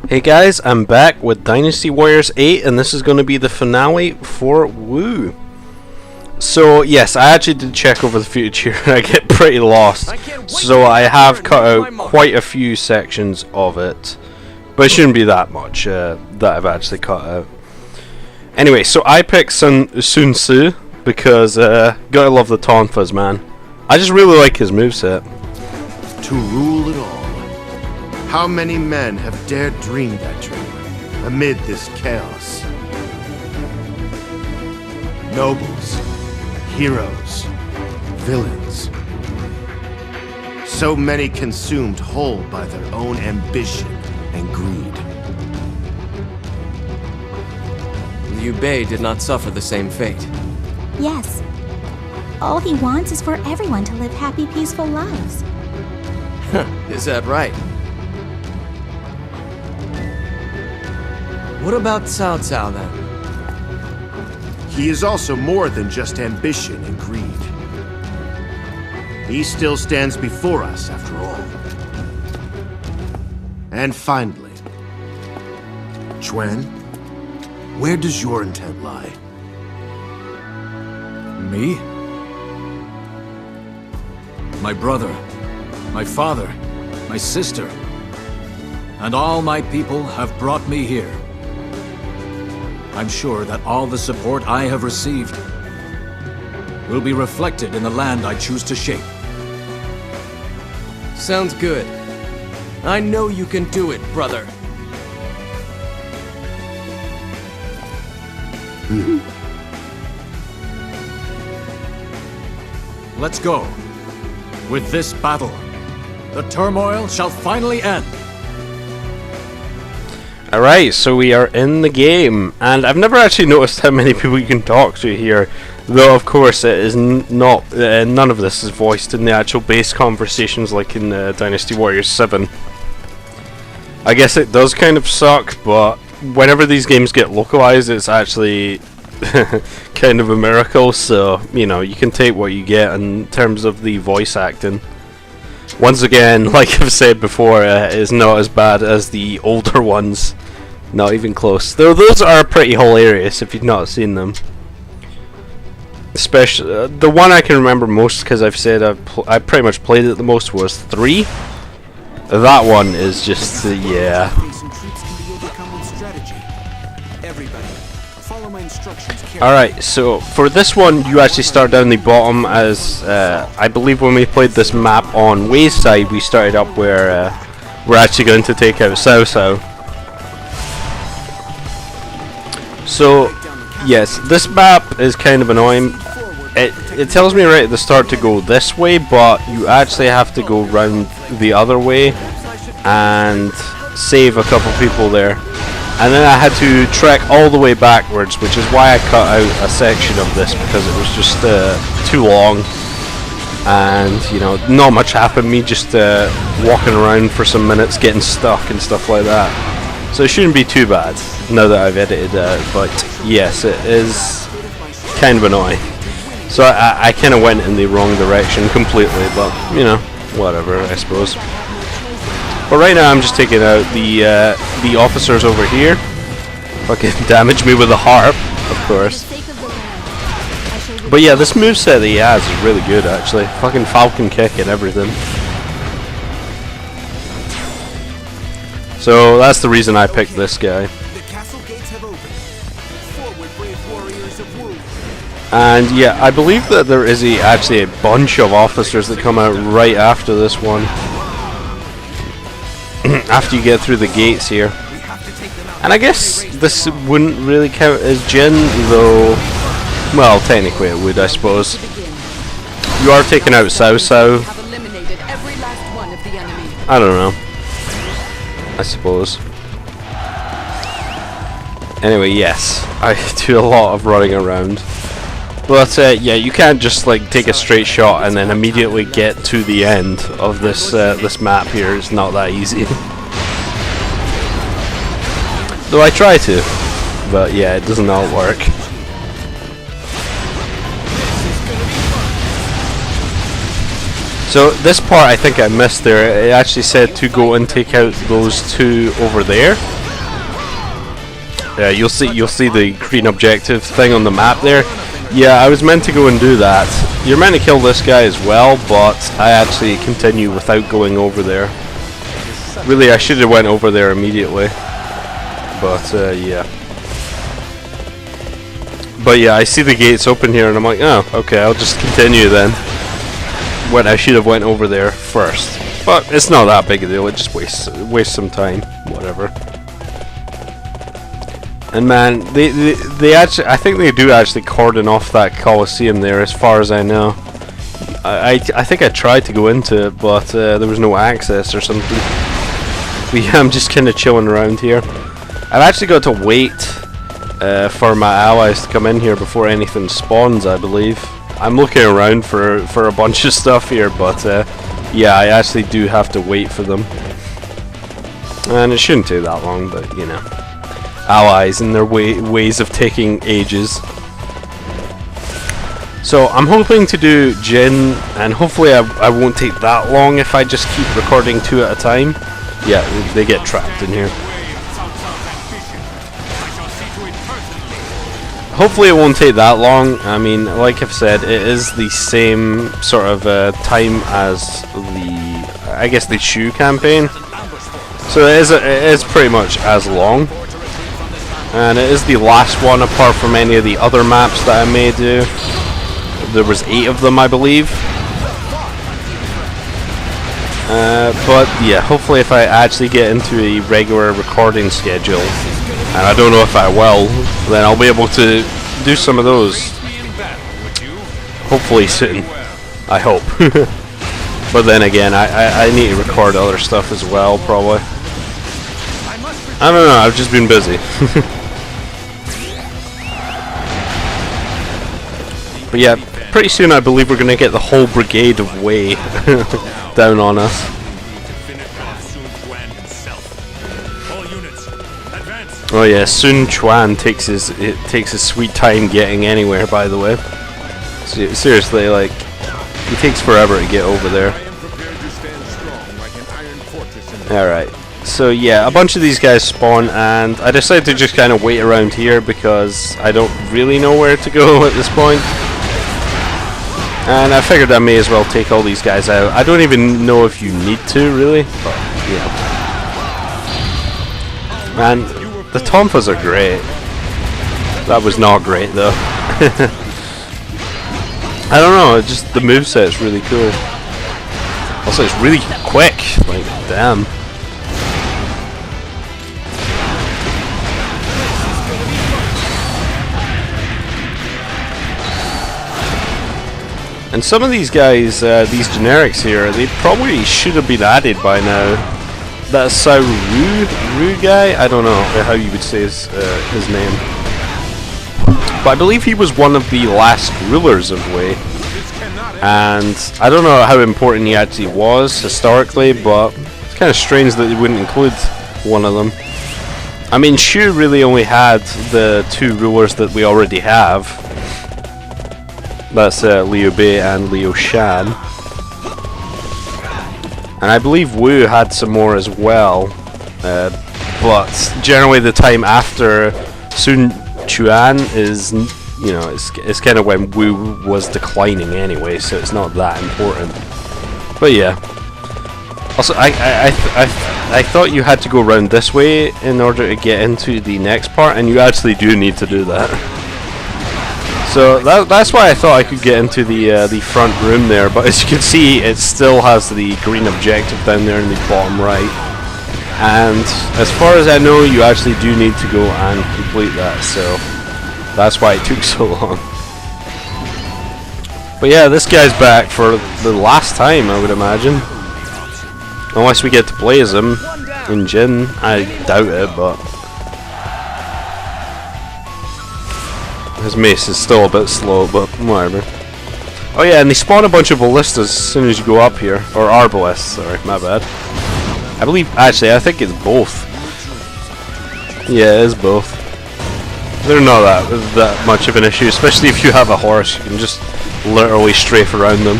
Hey guys, I'm back with Dynasty Warriors 8 and this is going to be the finale for Wu. So yes, I actually did check over the footage here and I get pretty lost. So I have cut out quite a few sections of it. But it shouldn't be that much that I've actually cut out. Anyway, so I picked Sun Tzu because gotta love the Tonfas, man. I just really like his moveset. To rule it all. How many men have dared dream that dream amid this chaos? Nobles, heroes, villains. So many consumed whole by their own ambition and greed. Liu Bei did not suffer the same fate. Yes. All he wants is for everyone to live happy, peaceful lives. Is that right? What about Cao Cao then? He is also more than just ambition and greed. He still stands before us, after all. And finally, Xuan, where does your intent lie? Me? My brother, my father, my sister, and all my people have brought me here. I'm sure that all the support I have received will be reflected in the land I choose to shape. Sounds good. I know you can do it, brother. Let's go. With this battle, the turmoil shall finally end. Alright, so we are in the game, and I've never actually noticed how many people you can talk to here, though of course it is not, none of this is voiced in the actual base conversations like in Dynasty Warriors 7. I guess it does kind of suck, but whenever these games get localized it's actually kind of a miracle, so you know, you can take what you get in terms of the voice acting. Once again, like I've said before, is not as bad as the older ones. Not even close. Though those are pretty hilarious if you've not seen them. Especially the one I can remember most, because I've said I pretty much played it the most, was 3. That one is just yeah. Alright, so for this one you actually start down the bottom, as I believe when we played this map on Wei's side we started up where we're actually going to take out Cao Cao. So yes, this map is kind of annoying. It tells me right at the start to go this way, but you actually have to go round the other way and save a couple people there. And then I had to trek all the way backwards, which is why I cut out a section of this, because it was just too long. And, you know, not much happened, me just walking around for some minutes, getting stuck and stuff like that. So it shouldn't be too bad, now that I've edited it, but yes, it is kind of annoying. So I kind of went in the wrong direction completely, but, you know, whatever, I suppose. But right now I'm just taking out the officers over here. Fucking damage me with a harp, of course. But yeah, this moveset that he has is really good actually. Fucking falcon kick and everything. So that's the reason I picked this guy. And yeah, I believe that there is actually a bunch of officers that come out right after this one. After you get through the gates here. And I guess this wouldn't really count as Jin, though, well, technically it would, I suppose. You are taking out Cao Cao. I don't know, I suppose. Anyway, yes, I do a lot of running around. But yeah, you can't just like take a straight shot and then immediately get to the end of this this map here. It's not that easy. Though I try to, but yeah, it doesn't all work. So this part I think I missed there. It actually said to go and take out those two over there. Yeah, you'll see the green objective thing on the map there. Yeah, I was meant to go and do that. You're meant to kill this guy as well, but I actually continue without going over there. Really, I should have went over there immediately. But yeah. But yeah, I see the gates open here, and I'm like, oh, okay, I'll just continue then. When I should have went over there first, but it's not that big a deal. It just wastes some time, whatever. And man, they actually, I think they do actually cordon off that Colosseum there, as far as I know. I think I tried to go into it, but there was no access or something. But yeah, I'm just kind of chilling around here. I've actually got to wait for my allies to come in here before anything spawns, I believe. I'm looking around for a bunch of stuff here, but yeah, I actually do have to wait for them. And it shouldn't take that long, but you know. Allies and their ways of taking ages. So I'm hoping to do Jin, and hopefully I won't take that long if I just keep recording 2 at a time. Yeah, they get trapped in here. Hopefully it won't take that long. I mean, like I've said, it is the same sort of time as the, I guess, the Shu campaign. So it is pretty much as long. And it is the last one apart from any of the other maps that I may do. There was 8 of them, I believe. But yeah, hopefully if I actually get into a regular recording schedule, and I don't know if I will, then I'll be able to do some of those. Hopefully soon. I hope. But then again, I need to record other stuff as well, probably. I don't know, I've just been busy. But yeah, pretty soon I believe we're going to get the whole brigade of Wei down on us. Oh yeah, Xuchang takes his sweet time getting anywhere, by the way. Seriously, like, he takes forever to get over there. Alright, so yeah, a bunch of these guys spawn, and I decided to just kind of wait around here because I don't really know where to go at this point. And I figured I may as well take all these guys out. I don't even know if you need to, really, but yeah. Man, the Tonfas are great. That was not great, though. I don't know, just the moveset's really cool. Also, it's really quick. Like, damn. And some of these guys, these generics here, they probably should have been added by now. That Ru guy, I don't know how you would say his name. But I believe he was one of the last rulers of Wei. And I don't know how important he actually was historically, but it's kind of strange that they wouldn't include one of them. I mean, Shu really only had the 2 rulers that we already have. That's Liu Bei and Liu Shan. And I believe Wu had some more as well. But generally the time after Xuchang is, you know, it's kind of when Wu was declining anyway, so it's not that important. But yeah. Also, I thought you had to go around this way in order to get into the next part, and you actually do need to do that. So that's why I thought I could get into the front room there, but as you can see, it still has the green objective down there in the bottom right. And as far as I know, you actually do need to go and complete that, so that's why it took so long. But yeah, this guy's back for the last time, I would imagine. Unless we get to play as him in Jin, I doubt it, but his mace is still a bit slow, but whatever. Oh yeah, and they spawn a bunch of ballistas as soon as you go up here. Or arbalists, sorry, my bad. I believe, actually, I think it's both. Yeah, it is both. They're not that much of an issue, especially if you have a horse. You can just literally strafe around them.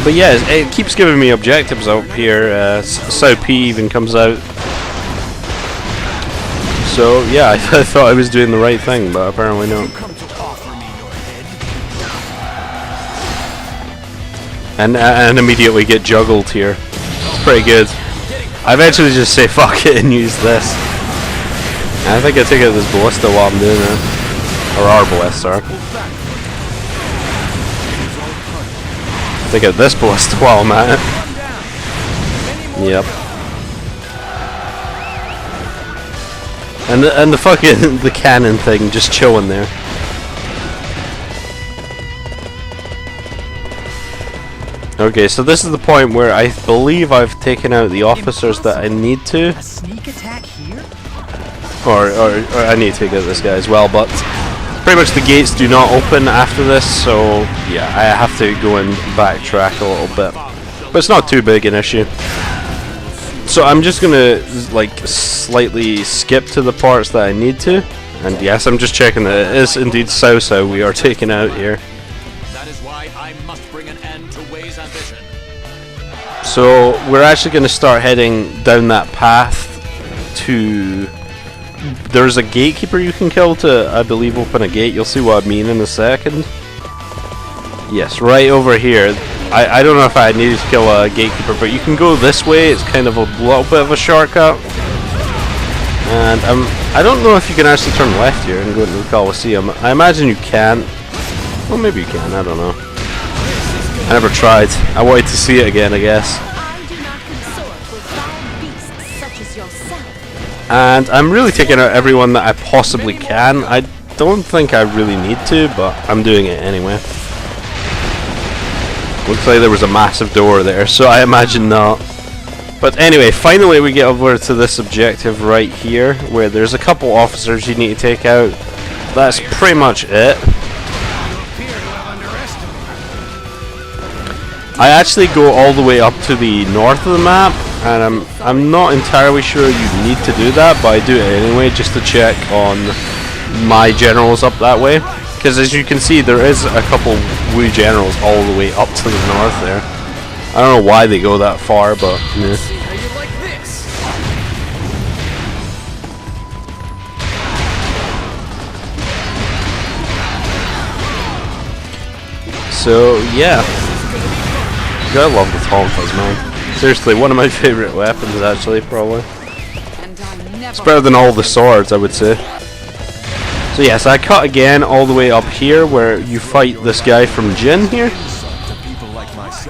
But yeah, it keeps giving me objectives up here. Sao P even comes out. So yeah, I thought I was doing the right thing, but apparently not. And immediately get juggled here. It's pretty good. I eventually just say fuck it and use this. And I think I take out this ballista while I'm doing it. Or our ballista. Take out this ballista while I'm at it. Yep. And the fucking the cannon thing just chilling there. Okay, so this is the point where I believe I've taken out the officers that I need to. A sneak attack here? Or I need to take out this guy as well, but pretty much the gates do not open after this, so yeah, I have to go and backtrack a little bit. But it's not too big an issue. So I'm just gonna like slightly skip to the parts that I need to. And yes, I'm just checking that it is indeed Sao we are taking out here. That is why I must bring an end to Wei's ambition. So we're actually going to start heading down that path to... There's a gatekeeper you can kill to, I believe, open a gate. You'll see what I mean in a second. Yes, right over here. I don't know if I needed to kill a gatekeeper, but you can go this way. It's kind of a little bit of a shortcut. And I don't know if you can actually turn left here and go into the Colosseum. I imagine you can. Well, maybe you can. I don't know. I never tried. I wanted to see it again, I guess. I do not consort with foul beasts such as yourself. And I'm really taking out everyone that I possibly can. I don't think I really need to, but I'm doing it anyway. Looks like there was a massive door there, so I imagine not. But anyway, finally we get over to this objective right here, where there's a couple officers you need to take out. That's pretty much it. I actually go all the way up to the north of the map, and I'm not entirely sure you need to do that, but I do it anyway just to check on my generals up that way. Because as you can see, there is a couple Wu generals all the way up to the north there. I don't know why they go that far, but yeah. So yeah, I love the tonfas, man. Seriously, one of my favorite weapons, actually, probably. It's better than all the swords, I would say. So yes, I cut again all the way up here where you fight this guy from Jin here.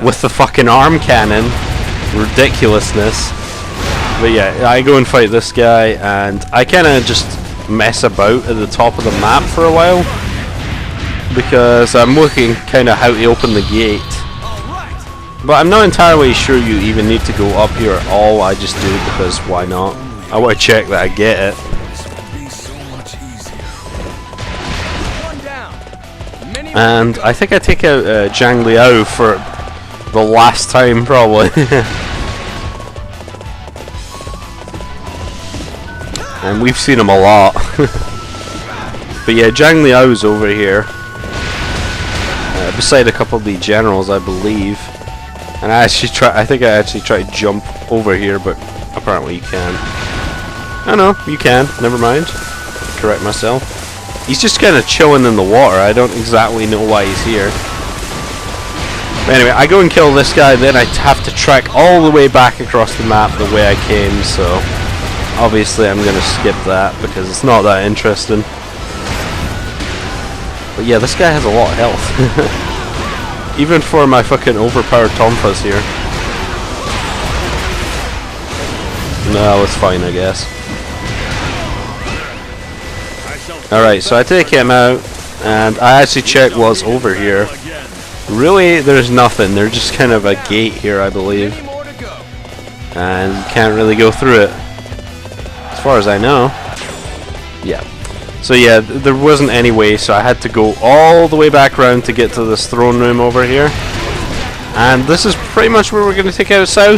With the fucking arm cannon. Ridiculousness. But yeah, I go and fight this guy and I kind of just mess about at the top of the map for a while. Because I'm looking kind of how to open the gate. But I'm not entirely sure you even need to go up here at all. I just do it because why not? I want to check that I get it. And I think I take out Zhang Liao for the last time, probably. And we've seen him a lot. But yeah, Zhang Liao's over here. Beside a couple of the generals, I believe. And I think I actually tried to jump over here, but apparently you can. Oh no, you can. Never mind. Correct myself. He's just kind of chilling in the water. I don't exactly know why he's here. But anyway, I go and kill this guy, then I have to trek all the way back across the map the way I came, so obviously I'm going to skip that because it's not that interesting. But yeah, this guy has a lot of health. Even for my fucking overpowered tonfas here. No, it's fine, I guess. Alright, so I take him out, and I actually check what's over here. Really, there's nothing. There's just kind of a gate here, I believe. And you can't really go through it. As far as I know. Yeah. So yeah, there wasn't any way, so I had to go all the way back around to get to this throne room over here. And this is pretty much where we're going to take out Sao.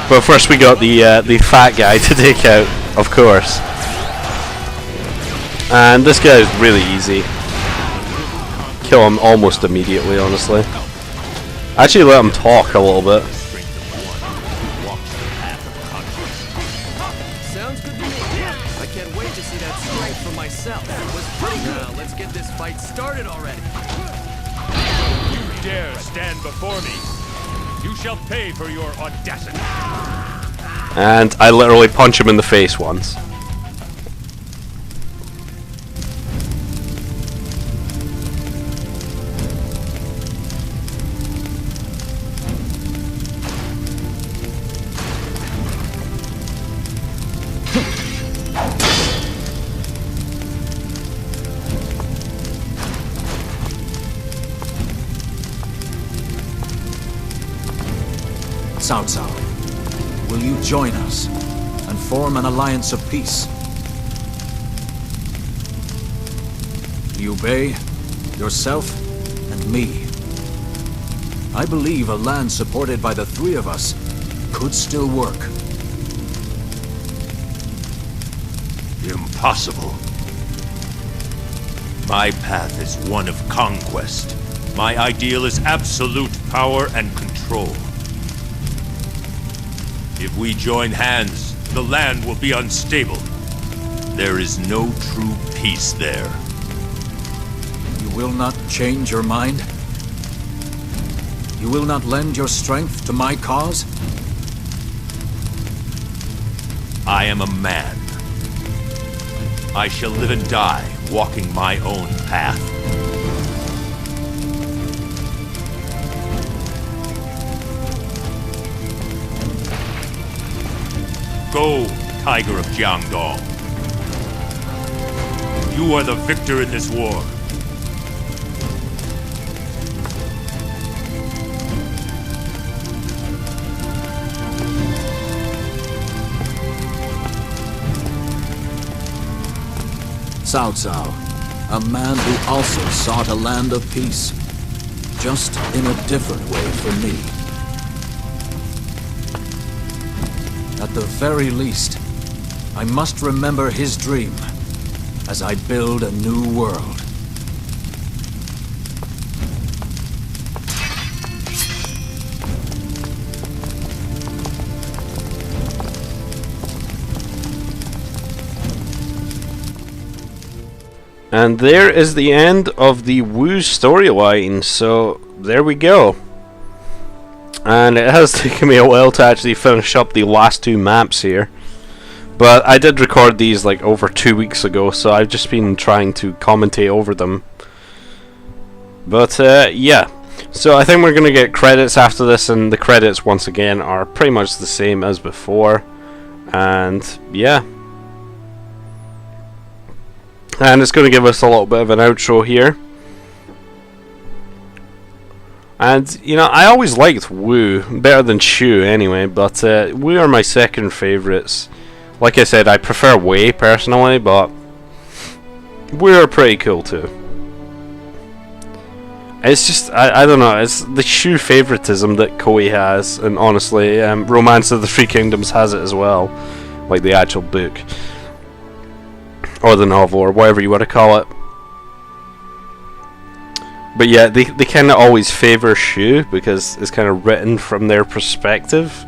But first we got the fat guy to take out, of course. And this guy is really easy. kill him almost immediately, honestly. Actually let him talk a little bit. Sounds good to me. I can't wait to see that strength for myself. Now, let's get this fight started already. You dare stand before me? You shall pay for your audacity. And I literally punch him in the face once. Xuchang, will you join us and form an alliance of peace? Liu Bei, yourself, and me. I believe a land supported by the three of us could still work. Impossible. My path is one of conquest. My ideal is absolute power and control. If we join hands, the land will be unstable. There is no true peace there. You will not change your mind? You will not lend your strength to my cause? I am a man. I shall live and die walking my own path. Go, Tiger of Jiangdong. You are the victor in this war. Xuchang, a man who also sought a land of peace, just in a different way from me. At the very least, I must remember his dream as I build a new world. And there is the end of the Wu storyline, so there we go. And it has taken me a while to actually finish up the last two maps here. But I did record these like over 2 weeks ago, so I've just been trying to commentate over them. But yeah, so I think we're going to get credits after this, and the credits once again are pretty much the same as before. And yeah. And it's going to give us a little bit of an outro here. And, you know, I always liked Wu, better than Shu anyway, but Wu are my second favourites. Like I said, I prefer Wei personally, but Wu are pretty cool too. It's just, I don't know, it's the Shu favoritism that Koei has, and honestly, Romance of the Three Kingdoms has it as well, like the actual book. Or the novel, or whatever you want to call it. But yeah, they kind of always favour Shu because it's kind of written from their perspective.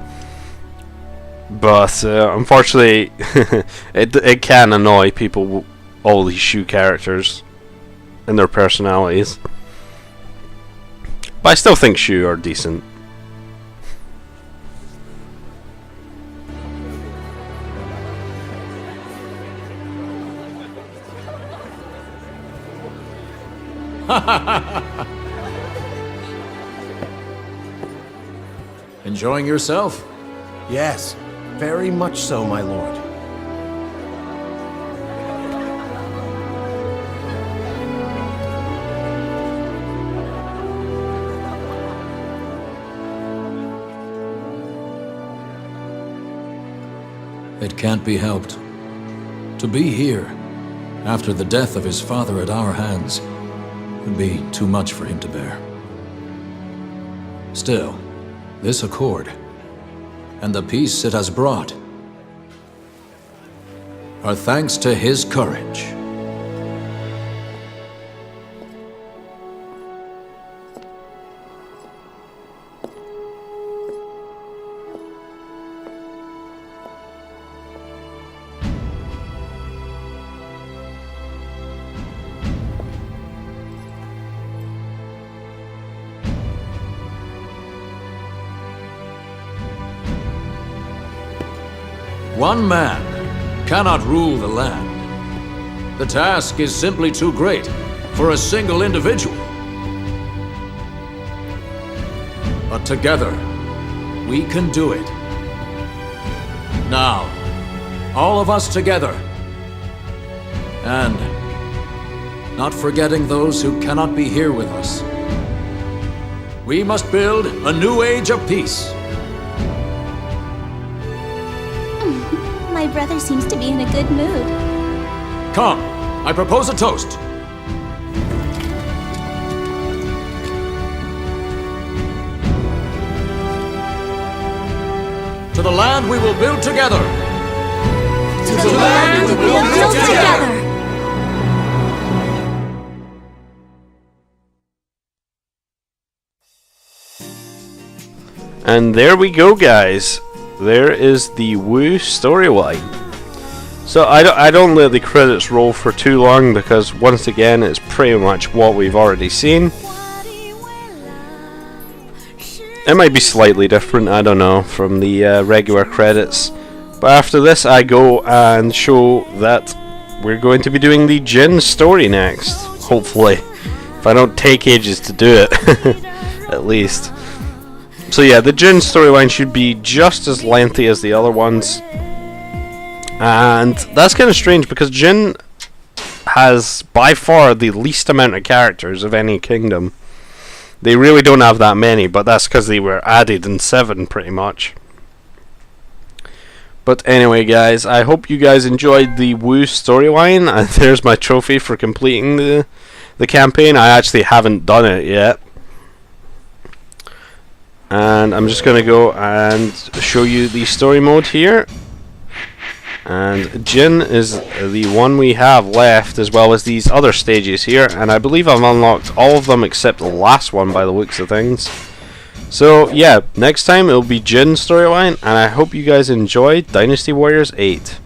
But unfortunately, it can annoy people, all these Shu characters and their personalities. But I still think Shu are decent. Enjoying yourself? Yes, very much so, my lord. It can't be helped. To be here, after the death of his father at our hands, would be too much for him to bear. Still, this accord, and the peace it has brought, are thanks to his courage. One man cannot rule the land. The task is simply too great for a single individual. But together, we can do it. Now, all of us together. And not forgetting those who cannot be here with us. We must build a new age of peace. My brother seems to be in a good mood. Come, I propose a toast. To the land we will build together. To the land we will build together. And there we go, guys. There is the Wu storyline. So I don't let the credits roll for too long because once again it's pretty much what we've already seen. It might be slightly different, I don't know, from the regular credits. But after this I go and show that we're going to be doing the Jin story next. Hopefully. If I don't take ages to do it. At least. So yeah, the Jin storyline should be just as lengthy as the other ones. And that's kind of strange because Jin has by far the least amount of characters of any kingdom. They really don't have that many, but that's because they were added in 7 pretty much. But anyway guys, I hope you guys enjoyed the Wu storyline, and there's my trophy for completing the campaign. I actually haven't done it yet. And I'm just going to go and show you the story mode here. And Jin is the one we have left, as well as these other stages here, and I believe I've unlocked all of them except the last one by the looks of things. So yeah, next time it'll be Jin storyline, and I hope you guys enjoyed Dynasty Warriors 8.